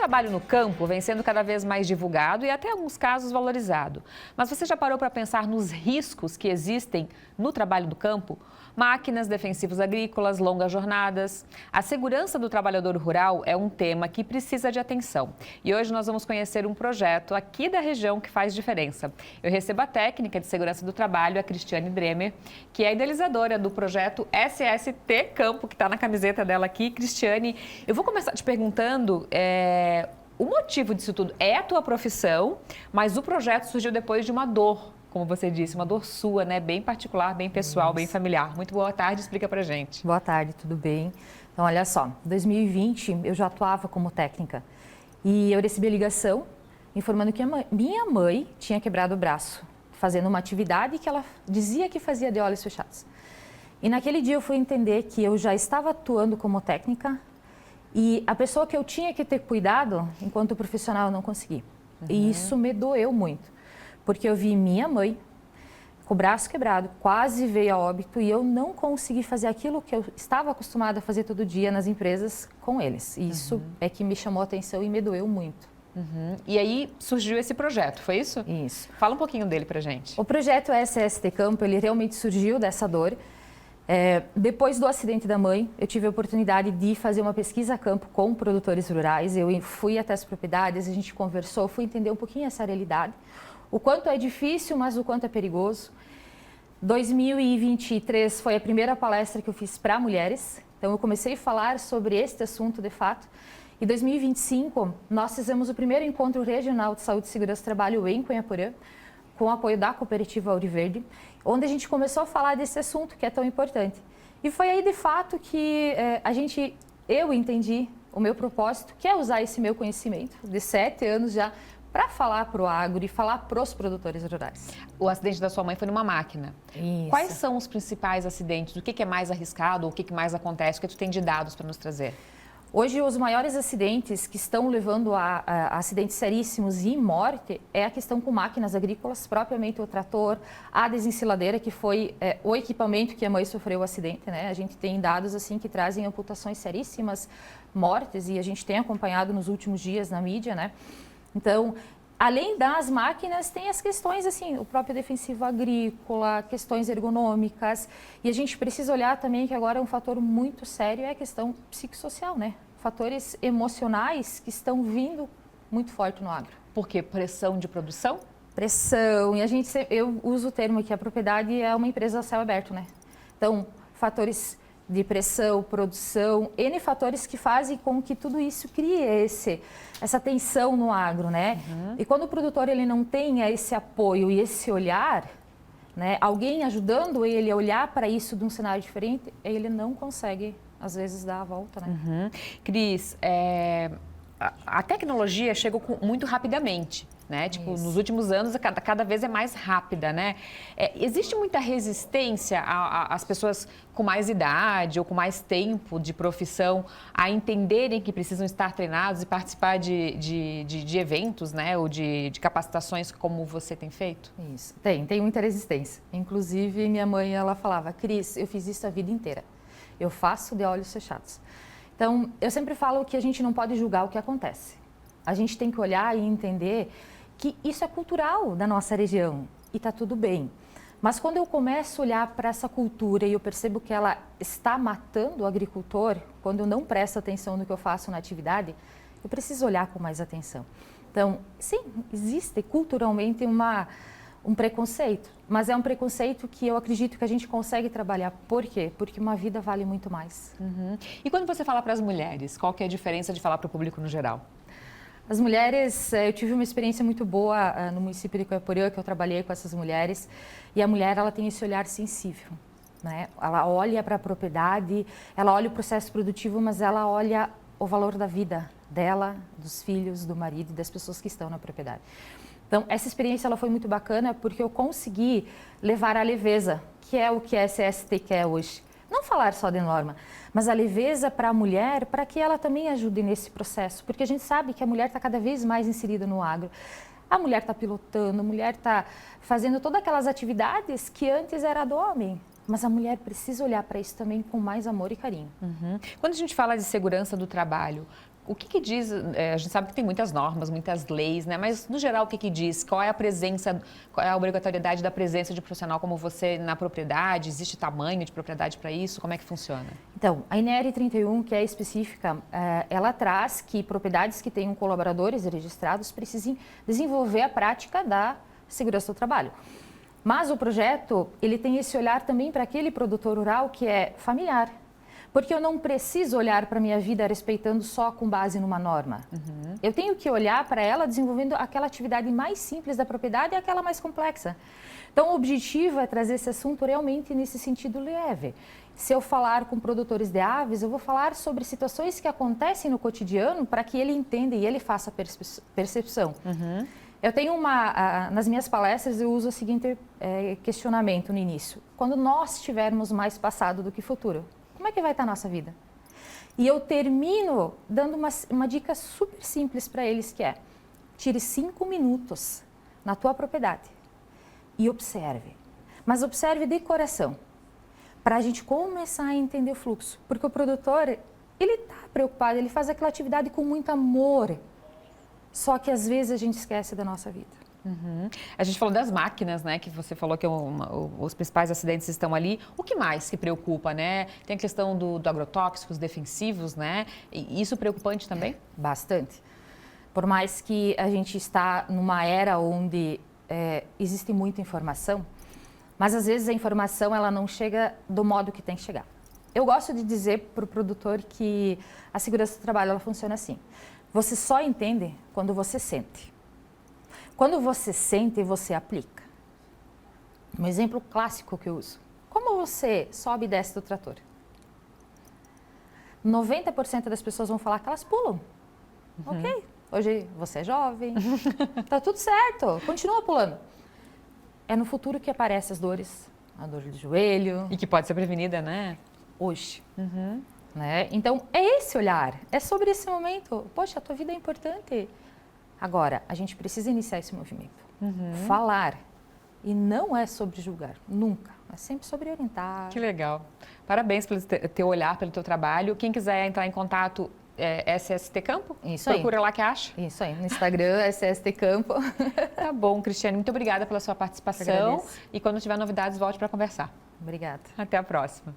trabalho no campo vem sendo cada vez mais divulgado e até em alguns casos valorizado. Mas você já parou para pensar nos riscos que existem no trabalho do campo? Máquinas, defensivos agrícolas, longas jornadas. A segurança do trabalhador rural é um tema que precisa de atenção. E hoje nós vamos conhecer um projeto aqui da região que faz diferença. Eu recebo a técnica de segurança do trabalho, a Cristiane Dremer, que é a idealizadora do projeto SST Campo, que está na camiseta dela aqui. Cristiane, eu vou começar te perguntando... O motivo disso tudo é a tua profissão, mas o projeto surgiu depois de uma dor, como você disse, uma dor sua, né? Bem particular, bem pessoal, bem familiar. Muito boa tarde, explica pra gente. Boa tarde, tudo bem? Então, olha só, em 2020 eu já atuava como técnica e eu recebi a ligação informando que minha mãe tinha quebrado o braço, fazendo uma atividade que ela dizia que fazia de olhos fechados. E naquele dia eu fui entender que eu já estava atuando como técnica e a pessoa que eu tinha que ter cuidado, enquanto profissional, eu não consegui. E isso me doeu muito, porque eu vi minha mãe com o braço quebrado, quase veio a óbito e eu não consegui fazer aquilo que eu estava acostumada a fazer todo dia nas empresas com eles. E isso é que me chamou a atenção e me doeu muito. E aí surgiu esse projeto, foi isso? Isso. Fala um pouquinho dele pra gente. O projeto SST Campo, ele realmente surgiu dessa dor. Depois do acidente da mãe, eu tive a oportunidade de fazer uma pesquisa a campo com produtores rurais. Eu fui até as propriedades, a gente conversou, fui entender um pouquinho essa realidade. O quanto é difícil, mas o quanto é perigoso. 2023 foi a primeira palestra que eu fiz para mulheres. Então, eu comecei a falar sobre este assunto de fato. Em 2025, nós fizemos o primeiro encontro regional de saúde e segurança do trabalho em Cunhaporã, com o apoio da cooperativa Ouro Verde, onde a gente começou a falar desse assunto que é tão importante. E foi aí, de fato, que eu entendi o meu propósito, que é usar esse meu conhecimento de 7 anos já para falar para o agro e falar para os produtores rurais. O acidente da sua mãe foi numa máquina. Isso. Quais são os principais acidentes? O que é mais arriscado? O que mais acontece? O que tu tem de dados para nos trazer? Hoje, os maiores acidentes que estão levando a acidentes seríssimos e morte é a questão com máquinas agrícolas, propriamente o trator, a desensiladeira, que foi o equipamento que a mãe sofreu o acidente, né? A gente tem dados assim que trazem amputações seríssimas, mortes, e a gente tem acompanhado nos últimos dias na mídia, né? Então, além das máquinas, tem as questões assim, o próprio defensivo agrícola, questões ergonômicas, e a gente precisa olhar também que agora um fator muito sério é a questão psicossocial, né? Fatores emocionais que estão vindo muito forte no agro. Por quê? Pressão de produção? Pressão, e eu uso o termo que a propriedade é uma empresa a céu aberto, né? Então, fatores de pressão, produção, N fatores que fazem com que tudo isso crie essa tensão no agro, né? E quando o produtor ele não tem esse apoio e esse olhar, né, alguém ajudando ele a olhar para isso de um cenário diferente, ele não consegue, às vezes, dar a volta, né? Cris, a tecnologia chegou muito rapidamente, né? Tipo, nos últimos anos, cada vez é mais rápida, né? Existe muita resistência às pessoas com mais idade ou com mais tempo de profissão a entenderem que precisam estar treinados e participar de eventos, né? Ou de capacitações como você tem feito? Isso, tem muita resistência. Inclusive, minha mãe, ela falava, Cris, eu fiz isso a vida inteira. Eu faço de olhos fechados. Então, eu sempre falo que a gente não pode julgar o que acontece. A gente tem que olhar e entender que isso é cultural da nossa região e está tudo bem. Mas quando eu começo a olhar para essa cultura e eu percebo que ela está matando o agricultor, quando eu não presto atenção no que eu faço na atividade, eu preciso olhar com mais atenção. Então, sim, existe culturalmente um preconceito, mas é um preconceito que eu acredito que a gente consegue trabalhar. Por quê? Porque uma vida vale muito mais. E quando você fala para as mulheres, qual que é a diferença de falar para o público no geral? As mulheres, eu tive uma experiência muito boa no município de Cunhaporã, que eu trabalhei com essas mulheres, e a mulher ela tem esse olhar sensível, né? Ela olha para a propriedade, ela olha o processo produtivo, mas ela olha o valor da vida dela, dos filhos, do marido e das pessoas que estão na propriedade. Então, essa experiência ela foi muito bacana porque eu consegui levar a leveza, que é o que a SST quer hoje. Não falar só de norma, mas a leveza para a mulher, para que ela também ajude nesse processo. Porque a gente sabe que a mulher está cada vez mais inserida no agro. A mulher está pilotando, a mulher está fazendo todas aquelas atividades que antes era do homem. Mas a mulher precisa olhar para isso também com mais amor e carinho. Quando a gente fala de segurança do trabalho, o que diz, a gente sabe que tem muitas normas, muitas leis, né? Mas, no geral, o que diz? Qual é a presença, qual é a obrigatoriedade da presença de profissional como você na propriedade? Existe tamanho de propriedade para isso? Como é que funciona? Então, a NR 31, que é específica, ela traz que propriedades que tenham colaboradores registrados precisem desenvolver a prática da segurança do trabalho. Mas o projeto, ele tem esse olhar também para aquele produtor rural que é familiar. Porque eu não preciso olhar para a minha vida respeitando só com base numa norma. Eu tenho que olhar para ela desenvolvendo aquela atividade mais simples da propriedade e aquela mais complexa. Então, o objetivo é trazer esse assunto realmente nesse sentido leve. Se eu falar com produtores de aves, eu vou falar sobre situações que acontecem no cotidiano para que ele entenda e ele faça percepção. Eu tenho nas minhas palestras eu uso o seguinte questionamento no início. Quando nós tivermos mais passado do que futuro, como é que vai estar a nossa vida? E eu termino dando uma dica super simples para eles, que é: tire 5 minutos na tua propriedade e observe. Mas observe de coração, para a gente começar a entender o fluxo. Porque o produtor, ele está preocupado, ele faz aquela atividade com muito amor. Só que às vezes a gente esquece da nossa vida. A gente falou das máquinas, né? Que você falou que os principais acidentes estão ali. O que mais que preocupa, né? Tem a questão do agrotóxicos defensivos, né? E isso preocupante também? Bastante. Por mais que a gente está numa era onde existe muita informação, mas às vezes a informação ela não chega do modo que tem que chegar. Eu gosto de dizer para o produtor que a segurança do trabalho ela funciona assim. Você só entende quando você sente. Quando você sente, você aplica. Um exemplo clássico que eu uso. Como você sobe e desce do trator? 90% das pessoas vão falar que elas pulam. Ok, hoje você é jovem, tá tudo certo, continua pulando. É no futuro que aparecem as dores, a dor de joelho. E que pode ser prevenida, né? Hoje. Né? Então, é esse olhar, é sobre esse momento. Poxa, a tua vida é importante. Agora, a gente precisa iniciar esse movimento. Falar. E não é sobre julgar, nunca. É sempre sobre orientar. Que legal. Parabéns pelo teu olhar, pelo teu trabalho. Quem quiser entrar em contato, SST Campo? Isso aí. Procura lá que acha. Isso aí, no Instagram, SST Campo. Tá bom, Cristiane. Muito obrigada pela sua participação. E quando tiver novidades, volte para conversar. Obrigada. Até a próxima.